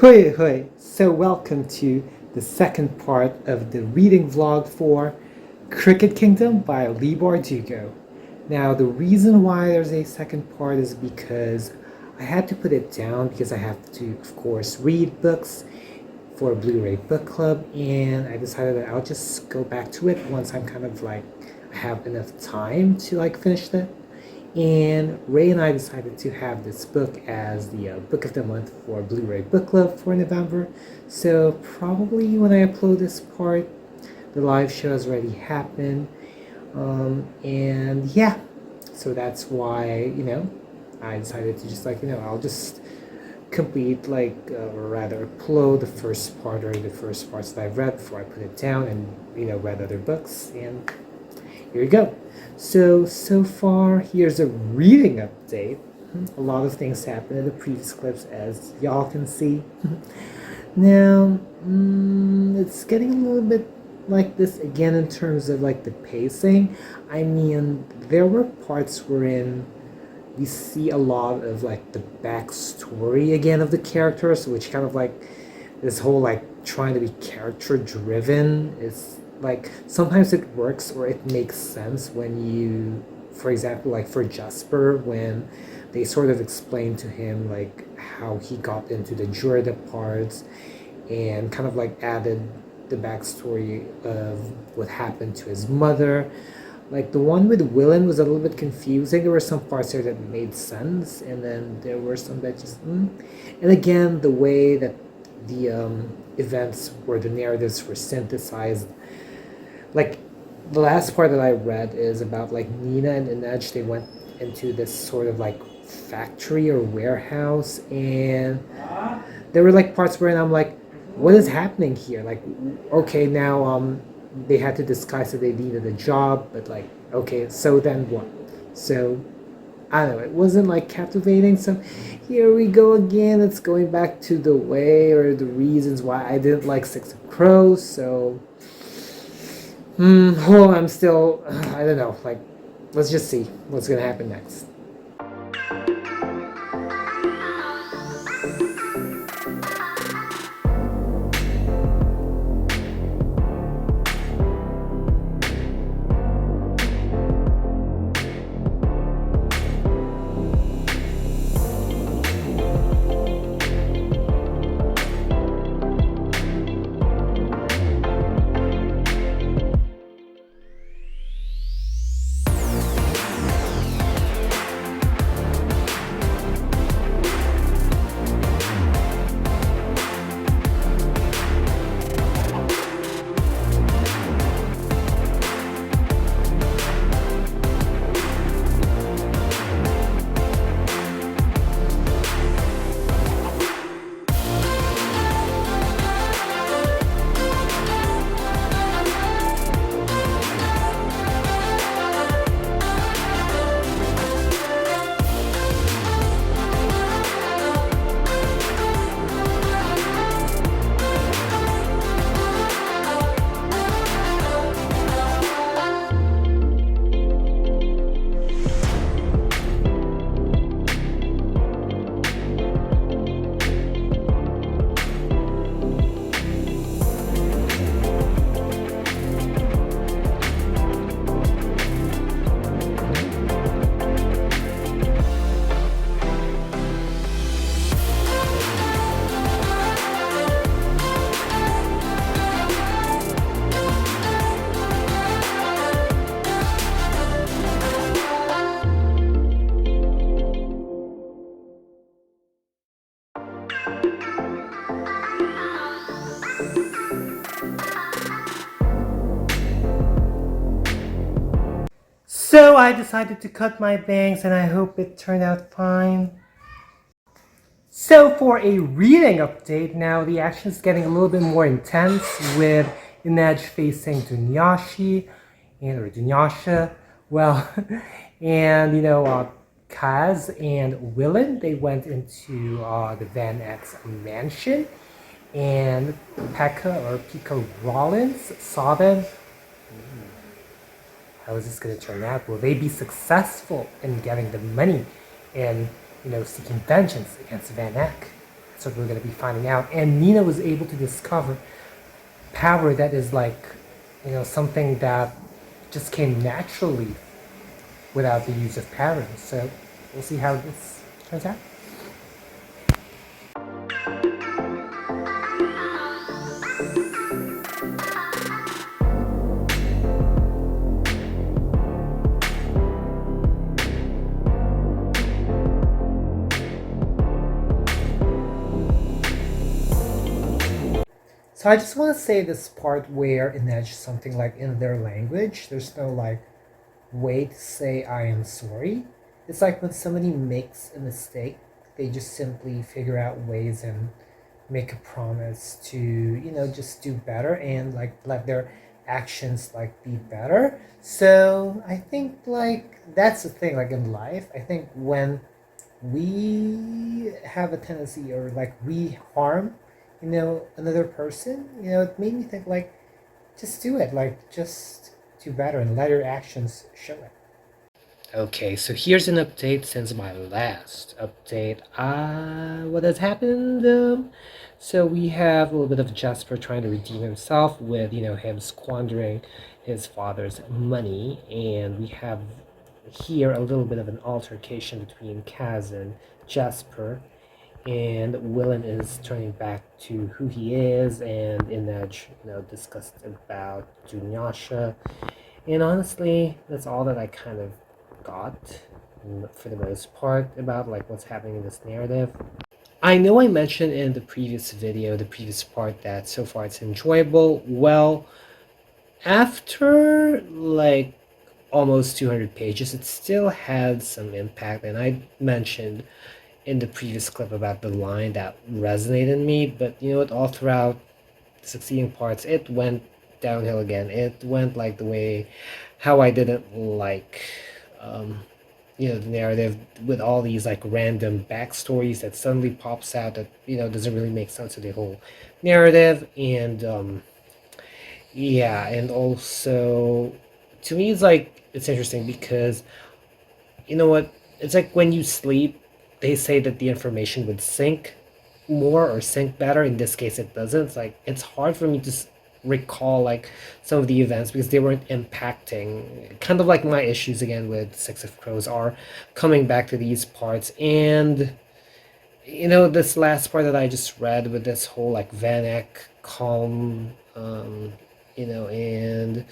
Hoi hoi! So welcome to the second part of the reading vlog for Cricket Kingdom by Leigh Bardugo. Now the reason why there's a second part is because I had to put it down because I have to, of course, read books for BLouRay Book Club, and I decided that I'll just go back to it once I'm kind of like I have enough time to finish that. And Ray and I decided to have this book as the book of the month for BLouRay Book Club for November. So probably when I upload this part, the live show has already happened. And yeah, so that's why, I decided to just I'll just complete or rather upload the first part or the first parts that I've read before I put it down and, read other books. And here we go. So far, here's a reading update. A lot of things happened in the previous clips, as y'all can see. Now, it's getting a little bit like this again in terms of the pacing. I mean, there were parts wherein we see a lot of the backstory again of the characters, which kind of this whole trying to be character driven is sometimes it works or it makes sense when you, for example, for Jasper, when they sort of explain to him how he got into the Jorda parts and kind of added the backstory of what happened to his mother. The one with Willen was a little bit confusing. There were some parts there that made sense, and then there were some that just And again, the way that the events or the narratives were synthesized. The last part that I read is about Nina and Inej. They went into this sort of factory or warehouse, and there were parts where I'm what is happening here? Okay, now they had to disguise that they needed a job, but okay, so then what? So I don't know, it wasn't captivating. So here we go again. It's going back to the way or the reasons why I didn't like Six of Crows. So I'm still, I don't know, let's just see what's gonna happen next. So I decided to cut my bangs, and I hope it turned out fine. So for a reading update, now the action is getting a little bit more intense with Inej facing Dunyashi, or Dunyasha, well, and Kaz and Willen, they went into the Van X mansion, and Pekka Rollins saw them. How is this going to turn out? Will they be successful in getting the money and, seeking vengeance against Van Eck? That's what we're going to be finding out. And Nina was able to discover power that is like, something that just came naturally without the use of parents. So we'll see how this turns out. So I just want to say this part where in Edge something like in their language, there's no like way to say I am sorry. It's like when somebody makes a mistake, they just simply figure out ways and make a promise to, just do better and like let their actions like be better. So I think like that's the thing like in life. I think when we have a tendency or like we harm another person, it made me think like just do it, like just do better and let your actions show it. Okay, so here's an update since my last update. What has happened? So we have a little bit of Jasper trying to redeem himself with, him squandering his father's money, and we have here a little bit of an altercation between Kaz and Jasper, and Willen is turning back to who he is, and Inej, discussed about Dunyasha. And honestly, that's all that I kind of got for the most part about like what's happening in this narrative. I know I mentioned in the previous video, the previous part, that so far it's enjoyable. Well, after like almost 200 pages, it still had some impact, and I mentioned in the previous clip about the line that resonated in me, but all throughout the succeeding parts, it went downhill again. It went like the way how I didn't like the narrative, with all these like random backstories that suddenly pops out that doesn't really make sense to the whole narrative. And yeah, and also to me it's interesting because it's like when you sleep, they say that the information would sync more or sync better. In this case, it doesn't. It's like it's hard for me to recall like some of the events because they weren't impacting. Kind of like my issues again with Six of Crows are coming back to these parts. And this last part that I just read with this whole like Van Eck, Calm, and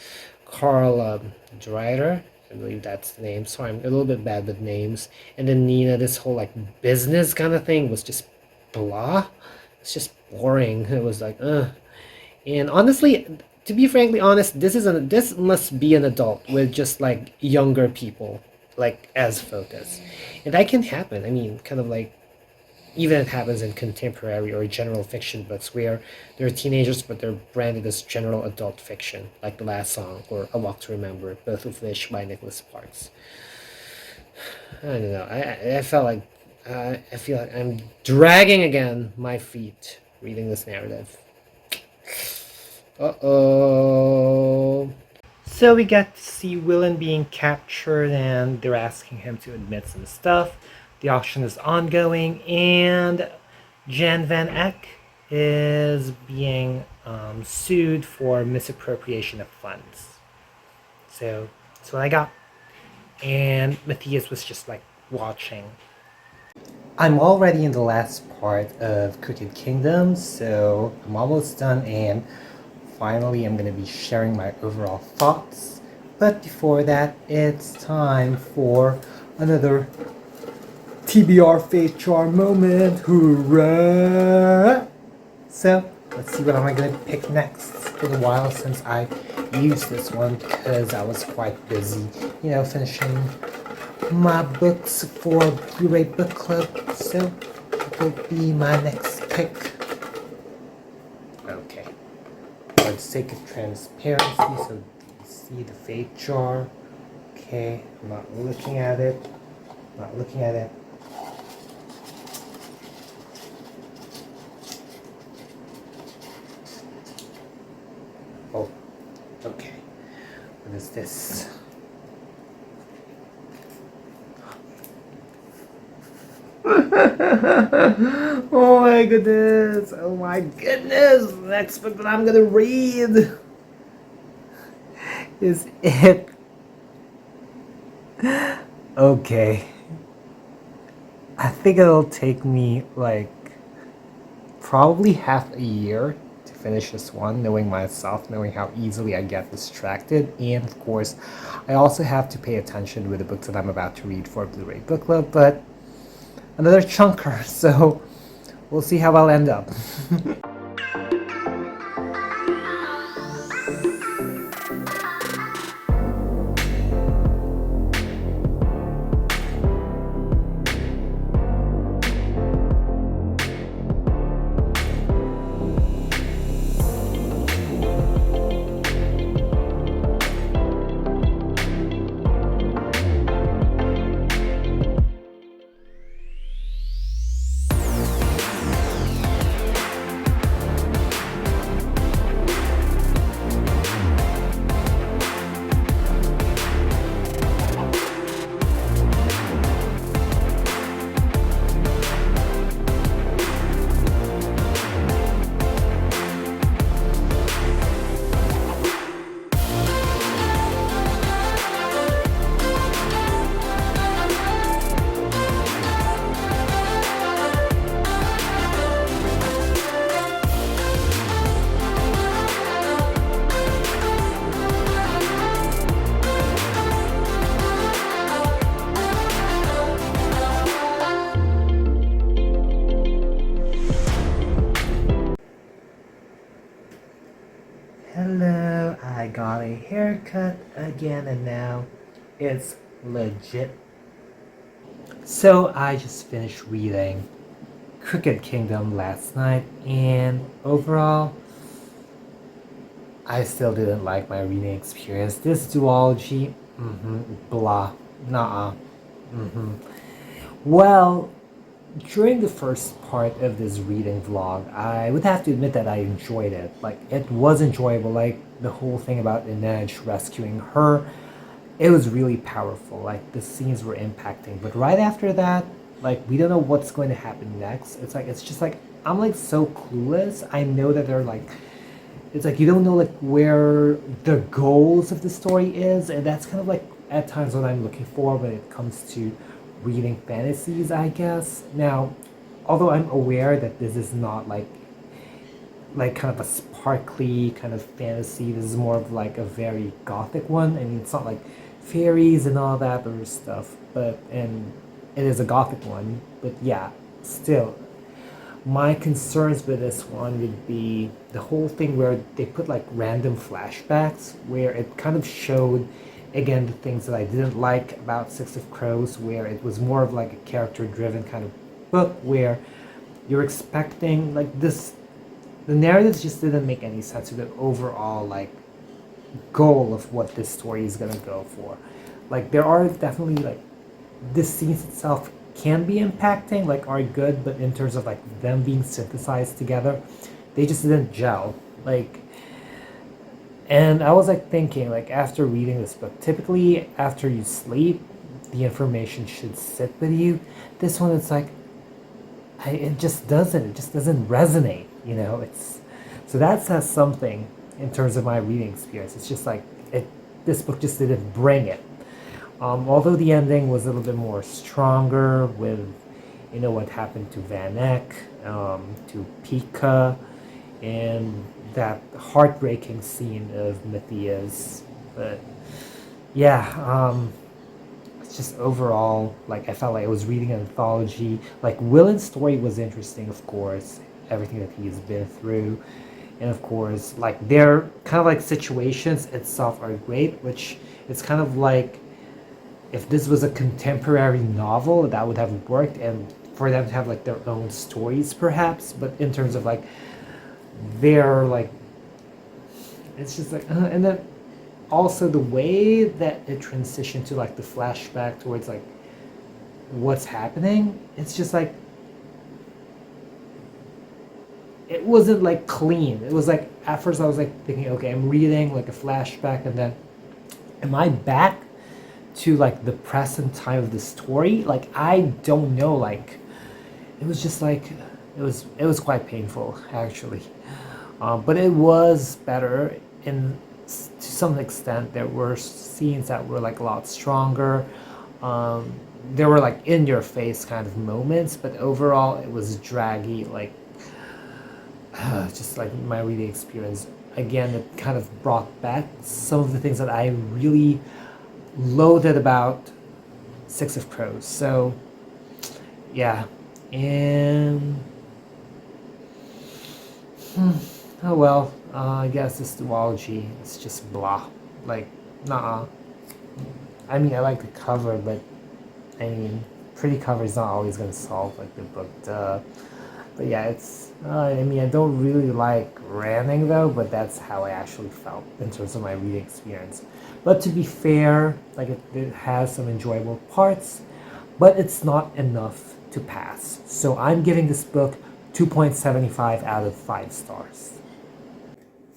Carl Dreiter, I believe that's the name. Sorry, I'm a little bit bad with names. And then Nina, this whole like business kind of thing was just blah. It's just boring. It was like, ugh. And honestly, to be frankly honest, this must be an adult with just like younger people like as focus. And that can happen. I mean, kind of like even it happens in contemporary or general fiction books where they're teenagers but they're branded as general adult fiction, like The Last Song or A Walk to Remember, both of which by Nicholas Sparks. I don't know. I felt like I feel like I'm dragging again my feet reading this narrative. Uh-oh. So we get to see Willen being captured and they're asking him to admit some stuff. The auction is ongoing and Jan Van Eck is being sued for misappropriation of funds. So that's what I got. And Matthias was just like watching. I'm already in the last part of Crooked Kingdom, so I'm almost done, and finally I'm going to be sharing my overall thoughts. But before that, it's time for another TBR Fate moment. Hoorah! So let's see what I'm going to pick next. It's been a while since I used this one because I was quite busy, finishing my books for BLouRay Book Club. So it will be my next pick. Okay. For the sake of transparency, so you see the fate jar. Okay, I'm not looking at it. Not looking at it. Oh, okay. What is this? Oh my goodness! Oh my goodness! The next book that I'm gonna read is it. Okay. I think it'll take me like probably half a year to finish this one, knowing myself, knowing how easily I get distracted, and of course, I also have to pay attention with the books that I'm about to read for BLouRay Book Club, but another chunker, so we'll see how I'll end up. Hello, I got a haircut again and now it's legit. So I just finished reading Cricket Kingdom last night and overall I still didn't like my reading experience. This duology, blah, nah, Well, during the first part of this reading vlog, I would have to admit that I enjoyed it. Like, it was enjoyable. Like, the whole thing about Inej rescuing her, it was really powerful. Like, the scenes were impacting. But right after that, like, we don't know what's going to happen next. It's just like, I'm like so clueless. I know that they're like, it's like you don't know like where the goals of the story is, and that's kind of like at times what I'm looking for when it comes to reading fantasies, I guess. Now, although I'm aware that this is not like kind of a sparkly kind of fantasy, this is more of like a very gothic one. I mean, it's not like fairies and all that other stuff, and it is a gothic one, but yeah, still. My concerns with this one would be the whole thing where they put like random flashbacks where it kind of showed again the things that I didn't like about Six of Crows, where it was more of like a character driven kind of book where you're expecting like this, the narratives just didn't make any sense to the overall like goal of what this story is gonna go for. Like there are definitely like this scene itself can be impacting, like are good, but in terms of like them being synthesized together, they just didn't gel. Like, and I was like thinking, like after reading this book, typically after you sleep, the information should sit with you. This one, it's like, it just doesn't. It just doesn't resonate. You know, it's so that says something in terms of my reading experience. It's just like it. This book just didn't bring it. Although the ending was a little bit more stronger with, you know, what happened to Van Eck, to Pika, and that heartbreaking scene of Matthias. But yeah, it's just overall, like I felt like I was reading an anthology. Like Willen's story was interesting, of course, everything that he's been through. And of course, like their kind of like situations itself are great, which it's kind of like, if this was a contemporary novel, that would have worked, and for them to have like their own stories perhaps, but in terms of like their like, it's just like and then also the way that it transitioned to like the flashback towards like what's happening, it's just like it wasn't like clean. It was like at first I was like thinking, okay, I'm reading like a flashback, and then am I back to like the present time of the story? Like I don't know, like it was just like it was quite painful actually, but it was better to some extent. There were scenes that were like a lot stronger. There were like in your face kind of moments, but overall it was draggy, like just like my reading experience. Again, it kind of brought back some of the things that I really loathed about Six of Crows. So yeah, and oh well, I guess this duology is just blah. Like, nah. I mean, I like the cover, but I mean, pretty cover is not always gonna solve like the book. But yeah, it's. I mean, I don't really like ranting though, but that's how I actually felt in terms of my reading experience. But to be fair, like it has some enjoyable parts, but it's not enough to pass. So I'm giving this book 2.75 out of 5 stars.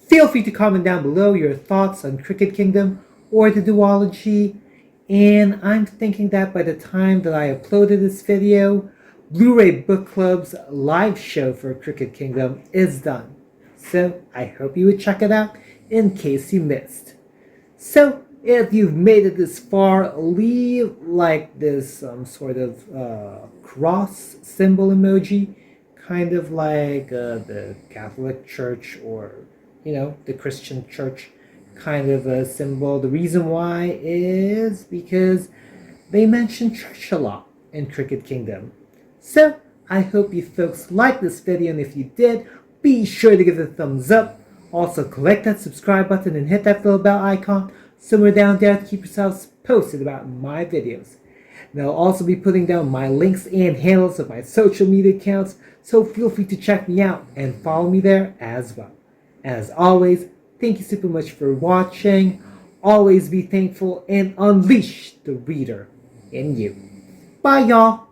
Feel free to comment down below your thoughts on Cricket Kingdom or the duology. And I'm thinking that by the time that I uploaded this video, BLouRay Book Club's live show for Cricket Kingdom is done. So I hope you would check it out in case you missed. So if you've made it this far, leave like this sort of cross symbol emoji, kind of like the Catholic Church or, the Christian Church kind of a symbol. The reason why is because they mention church a lot in Cricket Kingdom. So I hope you folks liked this video, and if you did, be sure to give it a thumbs up. Also click that subscribe button and hit that little bell icon somewhere down there to keep yourselves posted about my videos. And I'll also be putting down my links and handles of my social media accounts, so feel free to check me out and follow me there as well. As always, thank you super much for watching. Always be thankful and unleash the reader in you. Bye, y'all.